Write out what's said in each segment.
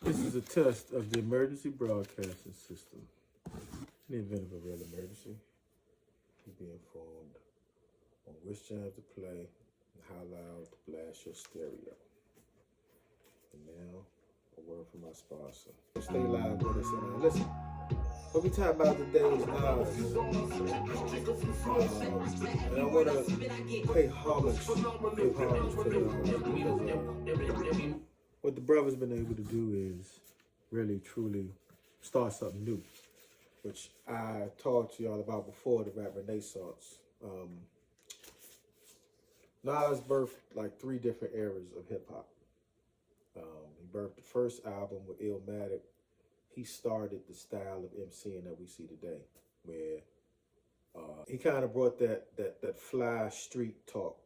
This is a test of the emergency broadcasting system. In the event of a real emergency, you'll be informed on which jams to play and how loud to blast your stereo. And now, a word from my sponsor. Stay live with us and listen. What we talking about today is Nas. And I want to pay homage to what the brother's been able to do is really, truly start something new, which I talked to y'all about before, the rap renaissance. Nas birthed like 3 different eras of hip hop. He birthed the first album with Illmatic. He started the style of MCing that we see today, where he kind of brought that fly street talk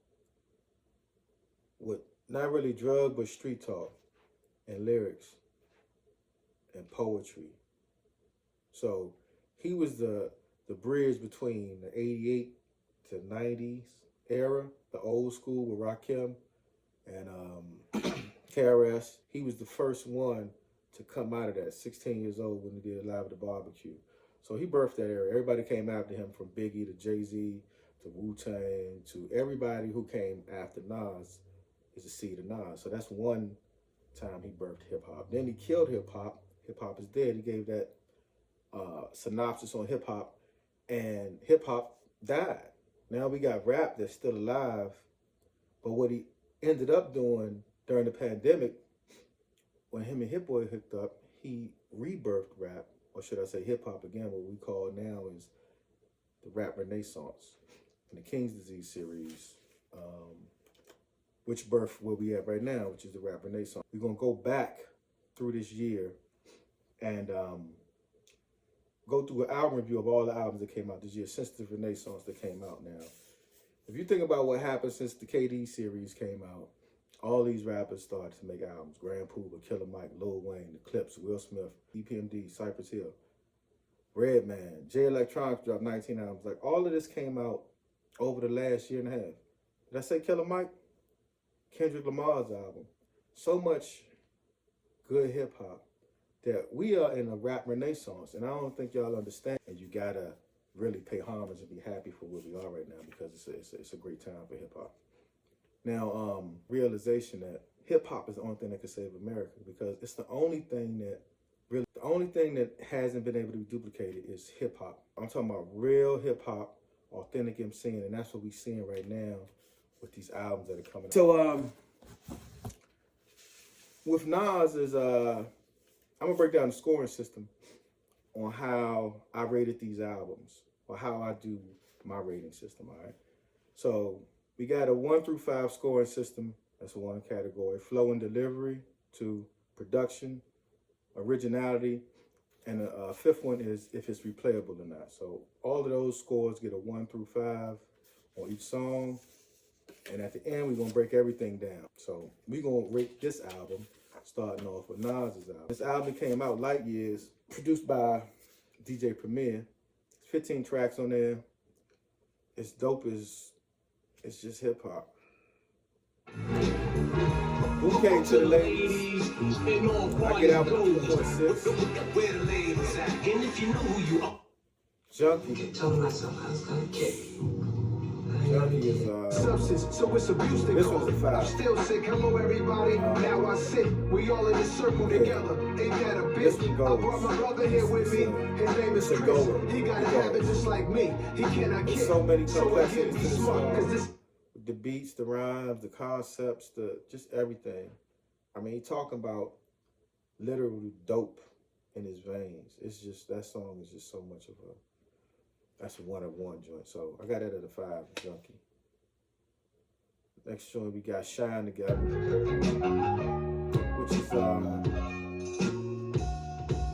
with not really drug, but street talk and lyrics and poetry. So he was the bridge between the 88 to 90s era, the old school with Rakim and KRS. He was the first one to come out of that, 16 years old when he did Live at the Barbecue. So he birthed that era. Everybody came after him, from Biggie to Jay-Z to Wu-Tang to everybody who came after Nas is a seed of Nas. So that's one time he birthed hip-hop. Then he killed hip-hop. Hip-hop is dead. He gave that synopsis on hip-hop, and hip-hop died. Now we got rap that's still alive, but what he ended up doing during the pandemic, when him and Hit Boy hooked up, he rebirthed rap, or should I say hip-hop again, what we call now is the rap renaissance. And the King's Disease series, which birthed where we at right now, which is the rap renaissance. We're going to go back through this year and go through an album review of all the albums that came out this year since the renaissance that came out now. If you think about what happened since the KD series came out, all these rappers started to make albums. Grand Puba, Killer Mike, Lil Wayne, The Clips, Will Smith, EPMD, Cypress Hill, Redman, J Electronics dropped 19 albums. Like, all of this came out over the last year and a half. Did I say Killer Mike? Kendrick Lamar's album. So much good hip hop that we are in a rap renaissance. And I don't think y'all understand. And you gotta really pay homage and be happy for where we are right now, because it's a great time for hip hop. Now, realization that hip hop is the only thing that can save America, because it's the only thing that hasn't been able to be duplicated is hip hop. I'm talking about real hip hop, authentic MCing, and that's what we're seeing right now with these albums that are coming out. So, with Nas is, I'm gonna break down the scoring system on how I rated these albums, or how I do my rating system, all right? So, we got a 1 through 5 scoring system. That's one category. Flow and delivery, 2, production, originality, and a 5th one is if it's replayable or not. So all of those scores get a 1 through 5 on each song. And at the end, we're going to break everything down. So we're going to rate this album, starting off with Nas's album. This album came out Light Years, produced by DJ Premier. 15 tracks on there. It's dope as... It's just hip hop. Who came to the ladies? I get out with 2.6. Junkie. Junkie is substance, so it's abuse. This one's a 5. I'm still sick. Hello everybody. Now I sit. We all in a circle together. Ain't that a bitch? I brought my brother here with me. His name is Chris. He got a habit just like me. He cannot kick. So many complexities to this song. The beats, the rhymes, the concepts, just everything. I mean, he talking about literally dope in his veins. It's just, that song is just so much of a, that's a 1 of 1 joint. So I got that at a 5, Junkie. Next joint we got Shine Together, which is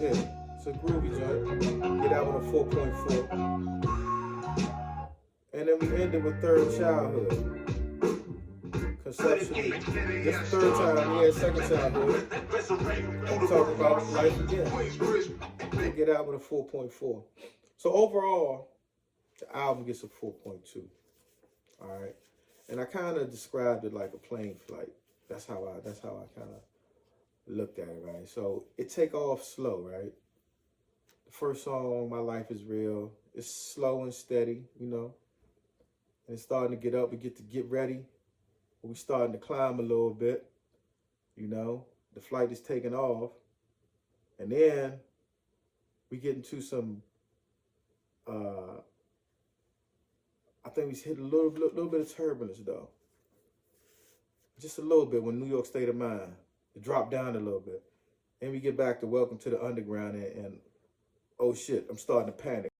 it's a groovy joint. Get out with a 4.4. And then we ended with Third Childhood. Conceptually. This is the 3rd time, we had Second Childhood. We talk about life again. We get out with a 4.4. So overall, the album gets a 4.2. Alright. And I kind of described it like a plane flight. That's how I kind of looked at it, right? So it take off slow, right? The first song, My Life Is Real, it's slow and steady, you know. And it's starting to get up. We get ready. We starting to climb a little bit, you know. The flight is taking off. And then we get into some, I think we hit a little bit of turbulence, though. Just a little bit when New York State of Mind. It dropped down a little bit. And we get back to Welcome to the Underground, and oh shit, I'm starting to panic.